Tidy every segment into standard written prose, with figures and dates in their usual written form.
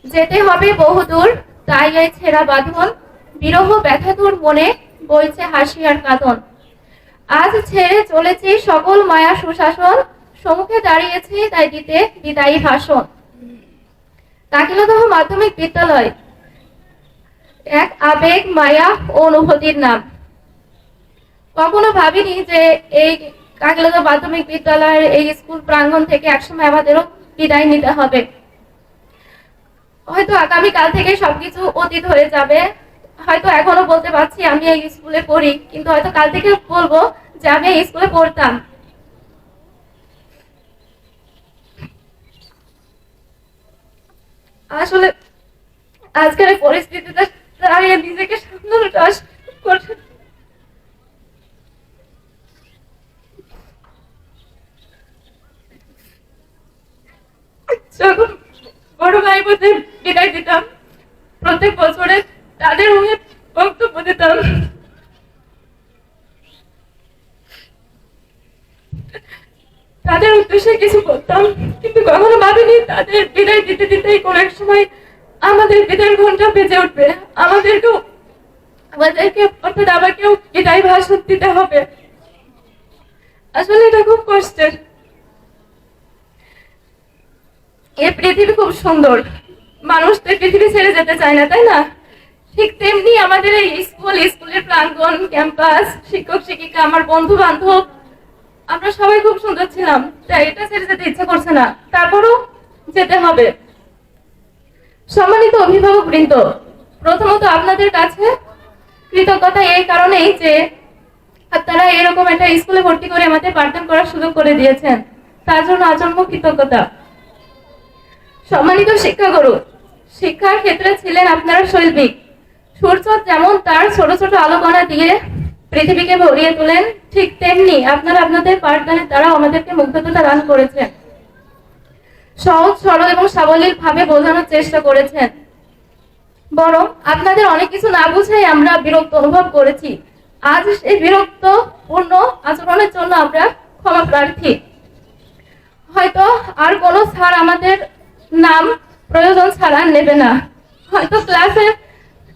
যেতে হবে বহুদূর, তাই এই ছেঁড়া বাঁধন, বিরহ ব্যথাতুর মনে বইছে হাসি আর কাঁদন। আজ ছেড়ে চলেছি সকল মায়া সুশাসন, সম্মুখে দাঁড়িয়েছি তাই দিতে বিদায়ী ভাষণ। কাকিনাদহ মাধ্যমিক বিদ্যালয় এক আবেগ, মায়া ও অনুভূতির নাম। কখনো ভাবিনি যে এই কাকিনাদহ মাধ্যমিক বিদ্যালয়ের এই স্কুল প্রাঙ্গণ থেকে একসময় আমাদেরও বিদায় নিতে হবে। হয়তো আগামীকাল থেকে সবকিছু অতীত হয়ে যাবে। হয়তো এখনো বলতে পারছি আমি এই স্কুলে পড়ি, কিন্তু হয়তো কাল থেকে বলবো যে আমি এই স্কুলে পড়তাম। আসলে আজকের এই পরিস্থিতিতে দাঁড়িয়ে নিজেকে সামলানোটা কঠিন। যখন বড় ভাই বোনদের বিদায় দিতাম, প্রত্যেক বছরে তাদের মুখে বক্তব্য দিতাম, তাদের উদ্দেশ্যে কিছু বলতাম, কিন্তু কখনো ভাবিনি তাদের বিদায় দিতে দিতেই কোন এক সময় আমাদের বিদায়ের ঘন্টা বেজে উঠবে, আমাদেরকে অর্থাৎ আমাকেও বিদায় ভাষণ দিতে হবে। আসলে এটা খুব কষ্টের। এই পৃথিবী খুব সুন্দর, মানুষ তো পৃথিবী ছেড়ে যেতে চায় না, তাই না? ঠিক তেমনি আমাদের এই স্কুলের প্রাঙ্গণ, ক্যাম্পাস, শিক্ষক শিক্ষিকা, আমার বন্ধু বান্ধব, আমরা সবাই খুব সুন্দর ছিলাম, তাই এটা ছেড়ে যেতে ইচ্ছা করছে না, তারপরও যেতে হবে। সম্মানিত অভিভাবক বৃন্দ, প্রথমত আপনাদের কাছে কৃতজ্ঞতা এই কারণেই যে আপনারা এরকম একটা স্কুলে ভর্তি করে আমাদের পাঠদান করার সুযোগ করে দিয়েছেন, তার জন্য আজন্ম কৃতজ্ঞতা। সম্মানিত শিক্ষাগুরু, শিক্ষার ক্ষেত্রে ছিলেন আপনারা শৈল্পিক। সূর্য যেমন তার ছোট ছোট আলোকণা দিয়ে পৃথিবীকে ভরিয়ে তোলেন, ঠিক তেমনি আপনারা আপনাদের পাঠদানের দ্বারা আমাদেরকে মুগ্ধতা দান করেছেন। সহজ সরল এবং সাবলীল ভাবে বোঝানোর চেষ্টা করেছেন। বরং আপনাদের অনেক কিছু না বুঝেই আমরা বিরক্ত অনুভব করেছি। আজ এই বিরক্তপূর্ণ আচরণের জন্য আমরা ক্ষমা প্রার্থী। হয়তো আর কোনো স্যার আমাদের নাম প্রয়োজন ছাড়া নেবে না, হয়তো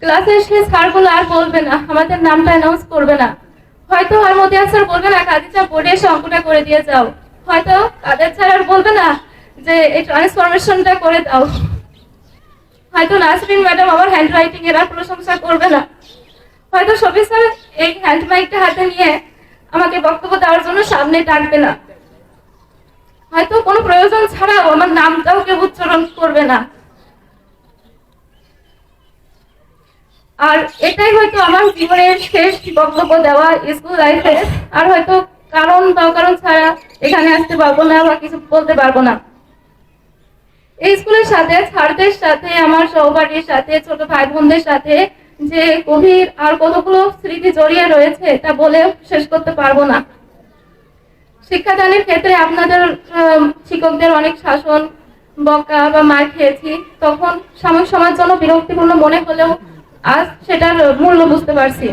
ক্লাসে সে স্যারগুলো আর বলবে না, আমাদের নামটা অ্যানাউন্স করবে না, হয়তো আর মতিয়া স্যার বলবে না কাদিজা বোর্ডে এসে অঙ্কটা করে দিয়ে যাও, হয়তো কাদের স্যার আর বলবে না যে এই ট্রান্সফরমেশনটা করে দাও, হয়তো নাসরিন ম্যাডাম আমার হ্যান্ড রাইটিং এর আর প্রশংসা করবে না, হয়তো শফিক স্যার এই হ্যান্ড মাইকটা হাতে নিয়ে আমাকে বক্তব্য দেওয়ার জন্য সামনে ডাকবে না, হয়তো কোনো প্রয়োজন ছাড়াও আমার নামটাও কেউ উচ্চারণ করবে না। আর এটাই হয়তো আমার জীবনের শেষ বক্তব্য দেওয়া স্কুল লাইফে, আর হয়তো কারণ বা কারণ ছাড়া এখানে আসতে পারবো না বা কিছু বলতে পারবো না। এই স্কুলের সাথে, স্যারদের সাথে, আমার সহপাঠীর সাথে, ছোট ভাই বোনদের সাথে যে গভীর আর কতগুলো স্মৃতি জড়িয়ে রয়েছে তা বলে শেষ করতে পারবো না। শিক্ষাদানের ক্ষেত্রে আপনাদের শিক্ষকদের অনেক শাসন, বকা বা মার খেয়েছি, তখন সাময়িক সময়ের জন্য বিরক্তিপূর্ণ মনে হলেও আজ সেটার মূল্য বুঝতে পারছি।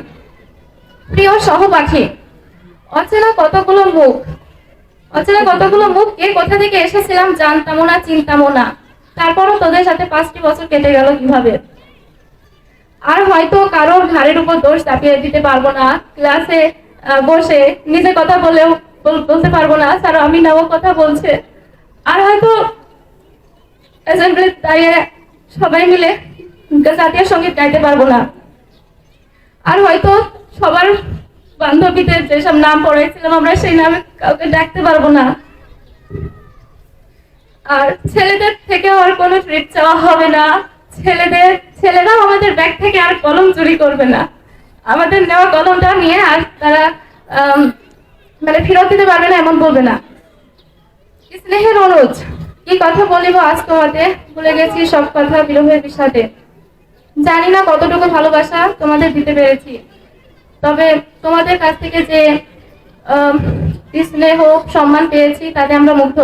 প্রিয় সহপাঠী, অচেনা কতগুলো মুখ কে কোথা থেকে এসেছিলাম জানতামও না, চিনতামও না, তারপরও তোদের সাথে 5টি বছর কেটে গেল কিভাবে। আর হয়তো কারোর ঘাড়ের উপর দোষ চাপিয়ে দিতে পারবো না, ক্লাসে বসে নিজে কথা বলেও বলতে পারবো না স্যার আমি নাও কথা বলছে, আর হয়তো অ্যাসেম্বলি দাঁড়িয়ে সবাই মিলে জাতীয় সঙ্গীত গাইতে পারবো না, আর হয়তো সবার বান্ধবীদের যেসব নাম পড়াইছিলাম আমরা সেই নামে কাউকে ডাকতে পারবো না, আর ছেলেদের থেকে আর কোনো ট্রিট চাওয়া হবে না, ছেলেরাও আমাদের ব্যাগ থেকে আর কলম চুরি করবে না, আমাদের নেওয়া কলমটা নিয়ে আর তারা মানে ফেরত দিতে পারবে না এমন বলবে না। স্নেহের অনুজ, কি কথা বলিব আজ তোমাদের, ভুলে গেছি সব কথা বিরহের বিষাদে, জানি না কতটুকু ভালোবাসা তোমাদের দিতে পেরেছি, তবে তোমাদের কাছ থেকে যে স্নেহ সম্মান পেয়েছি তাতে আমরা মুগ্ধ।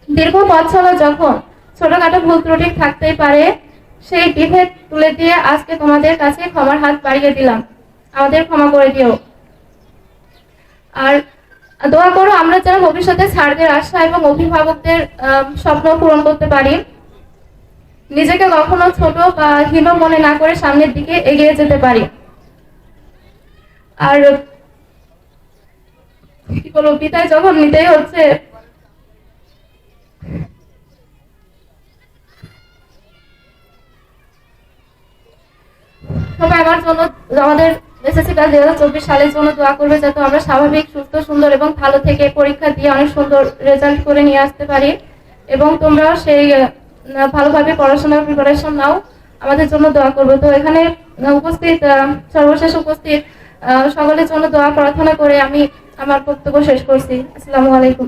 দীর্ঘ পথ চলা যখন ছোটখাটো ভুল ত্রুটি থাকতেই পারে, সেই বিভেদ তুলে দিয়ে আজকে তোমাদের কাছে ক্ষমার হাত বাড়িয়ে দিলাম, আমাদের ক্ষমা করে দিও। আর দোয়া করো আমরা যেন ভবিষ্যতে স্যারদের আশা এবং অভিভাবকদের স্বপ্ন পূরণ করতে পারি। নিজেকে কখনো ছোট বা হীন মনে না করে সামনের দিকে এগিয়ে যেতে পারি। আর কি বলবো, বিদায় যখন নিতেই হচ্ছে, সবাই আমার জন্য, আমাদের এসএসসিটা 2024 সালের জন্য দোয়া করবে, যাতে আমরা স্বাভাবিক, সুস্থ, সুন্দর এবং ভালো থেকে পরীক্ষা দিয়ে অনেক সুন্দর রেজাল্ট করে নিয়ে আসতে পারি। এবং তোমরাও সেই ভালোভাবে পড়াশোনার প্রিপারেশন নাও, আমাদের জন্য দোয়া করবে। তো এখানে উপস্থিত সর্বশেষ উপস্থিত সকলের জন্য দোয়া প্রার্থনা করে আমি আমার বক্তব্য শেষ করছি। আসসালামু আলাইকুম।